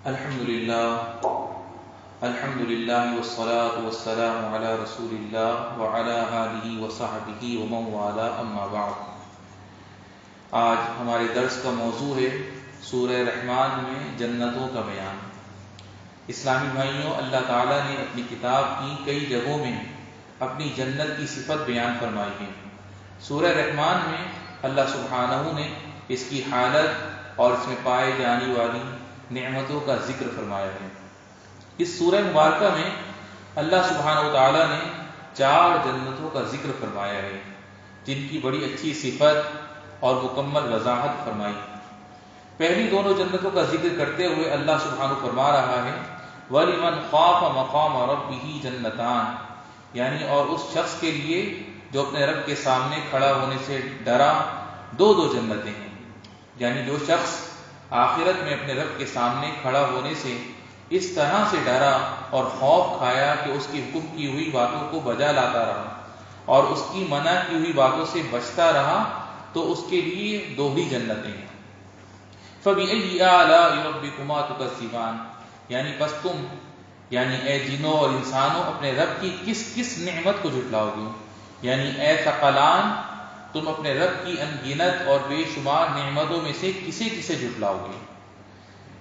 الحمدللہ الحمدللہ والصلاة والسلام علی رسول اللہ وعلی آلہ وصحبہ ومن والاه اما بعد۔ آج ہمارے درس کا موضوع ہے سورہ رحمان میں جنتوں کا بیان۔ اسلامی بھائیوں، اللہ تعالیٰ نے اپنی کتاب کی کئی جگہوں میں اپنی جنت کی صفت بیان فرمائی ہے۔ سورہ رحمان میں اللہ سبحانہ نے اس کی حالت اور اس میں پائے جانے والی نعمتوں کا ذکر فرمایا ہے۔ اس سورہ مبارکہ میں اللہ سبحانہ و تعالیٰ نے 4 جنتوں کا ذکر فرمایا ہے، جن کی بڑی اچھی صفت اور مکمل وضاحت فرمائی۔ پہلی دونوں جنتوں کا ذکر کرتے ہوئے اللہ سبحانہ فرما رہا ہے وَلِمَنْ خَافَ مَقَامَ رَبِّهِ جَنَّتَانِ، یعنی اور اس شخص کے لیے جو اپنے رب کے سامنے کھڑا ہونے سے ڈرا، دو جنتیں ہیں۔ یعنی جو شخص آخرت میں اپنے رب کے سامنے کھڑا ہونے سے اس طرح سے ڈرا اور خوف کھایا کہ اس کی حکم کی ہوئی باتوں کو بجا لاتا رہا اور اس کی منع کی ہوئی باتوں سے بچتا رہا، تو اس کے لیے دوہری جنتیں ہیں۔ فَبِأَيِّ آلَاءِ رَبِّكُمَا تُكَذِّبَانِ، یعنی پس تم یعنی اے جنوں اور انسانوں اپنے رب کی کس کس نعمت کو جھٹلاؤ گے، یعنی اے ثقلان تم اپنے رب کی ان گنت اور بے شمار نعمتوں میں سے کسے کسے جھٹلاؤ گے۔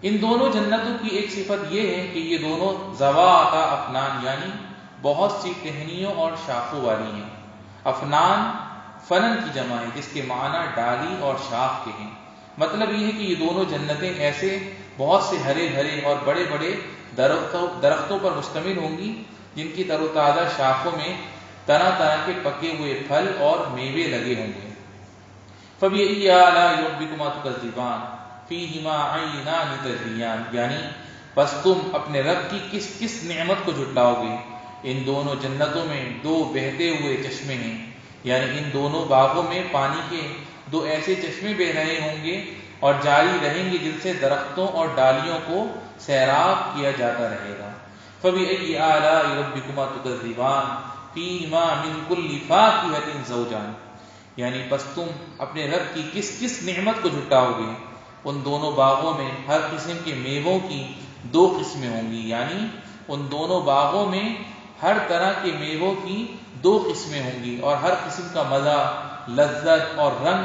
ان دونوں جنتوں کی ایک صفت یہ ہے کہ یہ دونوں ذواتا افنان، یعنی بہت سی ٹہنیوں اور شاخوں والی ہیں۔ افنان فنن کی جمع ہے، جس کے معنی ڈالی اور شاخ کے ہیں۔ مطلب یہ ہے کہ یہ دونوں جنتیں ایسے بہت سے ہرے بھرے اور بڑے بڑے درختوں پر مشتمل ہوں گی، جن کی تر و تازہ شاخوں میں طرح طرح کے پکے ہوئے پھل اور میوے لگے ہوں گے۔ فَبِأَيِّ آلَاءِ رَبِّكُمَا تُكَذِّبَانِ فِيهِمَا عَيْنَانِ تَجْرِيَانِ، یعنی بس تم اپنے رب کی کس کس نعمت کو جھٹلاؤ گے۔ ان دونوں جنتوں میں 2 بہتے ہوئے چشمے ہیں، یعنی ان دونوں باغوں میں پانی کے 2 ایسے چشمے بہ رہے ہوں گے اور جاری رہیں گے، جن سے درختوں اور ڈالیوں کو سیراب کیا جاتا رہے گا۔ فَبِأَيِّ آلَاءِ رَبِّكُمَا تُكَذِّبَانِ فِيهِمَا مِن كُلِّ فَاكِهَةٍ زَوْجَانِ، یعنی بس تم اپنے رب کی کس کس نعمت کو جھٹاؤ گے۔ ان دونوں باغوں میں ہر قسم کے میووں کی 2 قسمیں ہوں گی، یعنی ان دونوں باغوں میں ہر طرح کے میووں کی 2 قسمیں ہوں گی اور ہر قسم کا مزہ، لذت اور رنگ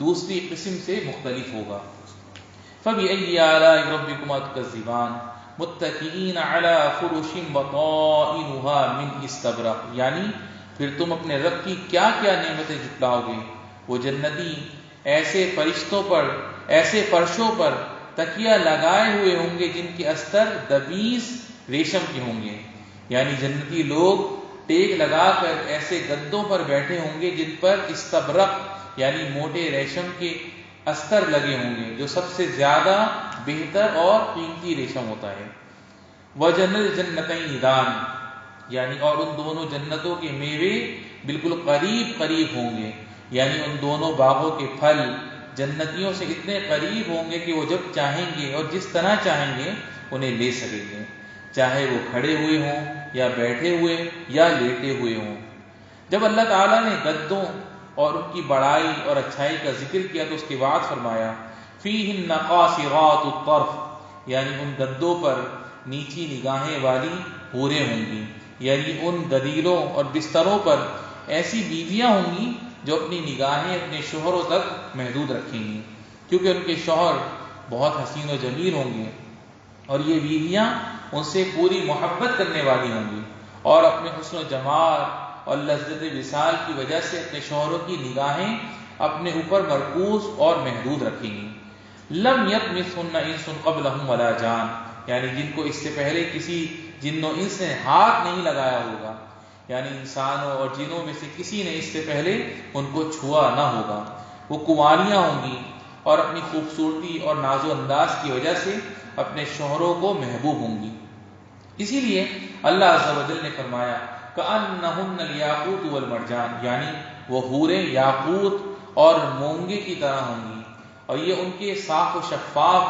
دوسری قسم سے مختلف ہوگا۔ فَبِأَيِّ آلَاءِ رَبِّكُمَا تُكَذِّبَانِ مُتَّكِئِينَ عَلَى فُرُشٍ بَطَائِنُهَا مِنْ اسْتَبْرَقٍ، یعنی پھر تم اپنے رب کی کیا کیا نعمتیں جھٹلاؤ گے۔ وہ جنتی ایسے فرشوں پر تکیہ لگائے ہوئے ہوں گے جن کے استر دبیس ریشم کے ہوں گے، یعنی جنتی لوگ ٹیک لگا کر ایسے گدوں پر بیٹھے ہوں گے جن پر استبرق یعنی موٹے ریشم کے استر لگے ہوں گے، جو سب سے زیادہ بہتر اور قیمتی ریشم ہوتا ہے۔ وَجَنَّ الْجَنَّتَيْنِ دَانٍ، یعنی اور ان دونوں جنتوں کے میوے بالکل قریب قریب ہوں گے، یعنی ان دونوں باغوں کے پھل جنتیوں سے اتنے قریب ہوں گے کہ وہ جب چاہیں گے اور جس طرح چاہیں گے انہیں لے سکیں گے، چاہے وہ کھڑے ہوئے ہوں یا بیٹھے ہوئے یا لیٹے ہوئے ہوں۔ جب اللہ تعالیٰ نے گدوں اور ان کی بڑائی اور اچھائی کا ذکر کیا تو اس کے بعد فرمایا فِيهِنَّ قَاصِرَاتُ الطَّرْفِ، یعنی ان گدوں پر نیچی نگاہیں والی حوریں ہوں گی، یعنی ان گدیلوں اور بستروں پر ایسی بیویاں ہوں گی جو اپنی نگاہیں اپنے شوہروں تک محدود رکھیں گی، کیونکہ ان کے شوہر بہت حسین و جمیل ہوں گے اور یہ بیویاں ان سے پوری محبت کرنے والی ہوں گی اور اپنے حسن و جمال اور لذت وصال کی وجہ سے اپنے شوہروں کی نگاہیں اپنے اوپر مرکوز اور محدود رکھیں گی۔ لم یطمثہن انس قبلہم ولا جان، یعنی جن کو اس سے پہلے کسی جن و انس نے ہاتھ نہیں لگایا ہوگا، یعنی انسانوں اور جنوں میں سے کسی نے اس سے پہلے ان کو چھوا نہ ہوگا۔ وہ کنواریاں ہوں گی اور اپنی خوبصورتی اور ناز و انداز کی وجہ سے اپنے شوہروں کو محبوب ہوں گی۔ اسی لیے اللہ عز و جل نے فرمایا کأنہن الیاقوت والمرجان، یعنی وہ حوریں یاقوت اور مونگے کی طرح ہوں گی، اور یہ ان کے صاف و شفاف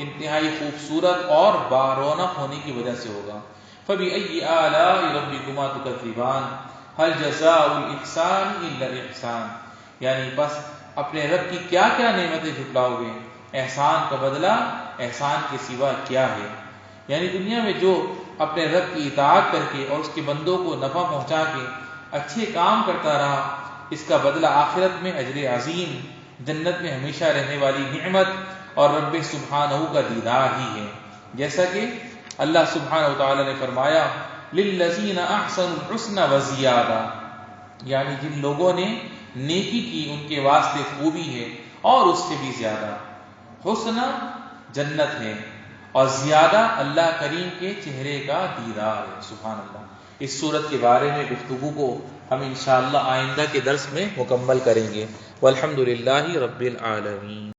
انتہائی خوبصورت اور بارونق ہونے کی وجہ سے ہوگا۔ فَبِأَيِّ آلَاءِ رَبِّكُمَا تُكَذِّبَانِ هَلْ جَزَاءُ الْإِحْسَانِ إِلَّا الْإِحْسَانُ، یعنی بس اپنے رب کی کیا کیا نعمتیں جھٹلاؤ گے، احسان کا بدلہ احسان کے سوا کیا ہے؟ یعنی دنیا میں جو اپنے رب کی اطاعت کر کے اور اس کے بندوں کو نفع پہنچا کے اچھے کام کرتا رہا، اس کا بدلہ آخرت میں اجر عظیم، جنت میں ہمیشہ رہنے والی نعمت اور رب سبحانہ کا دیدار ہی ہے۔ جیسا کہ اللہ سبحانہ وتعالی نے فرمایا للذین احسنوا الحسنى وزیادہ، یعنی جن لوگوں نے نیکی کی ان کے واسطے خوبی ہے اور اس سے بھی زیادہ۔ حسن جنت ہے اور زیادہ اللہ کریم کے چہرے کا دیدار ہے۔ سبحان اللہ۔ اس صورت کے بارے میں گفتگو کو ہم انشاءاللہ آئندہ کے درس میں مکمل کریں گے۔ والحمد للہ رب العالمین۔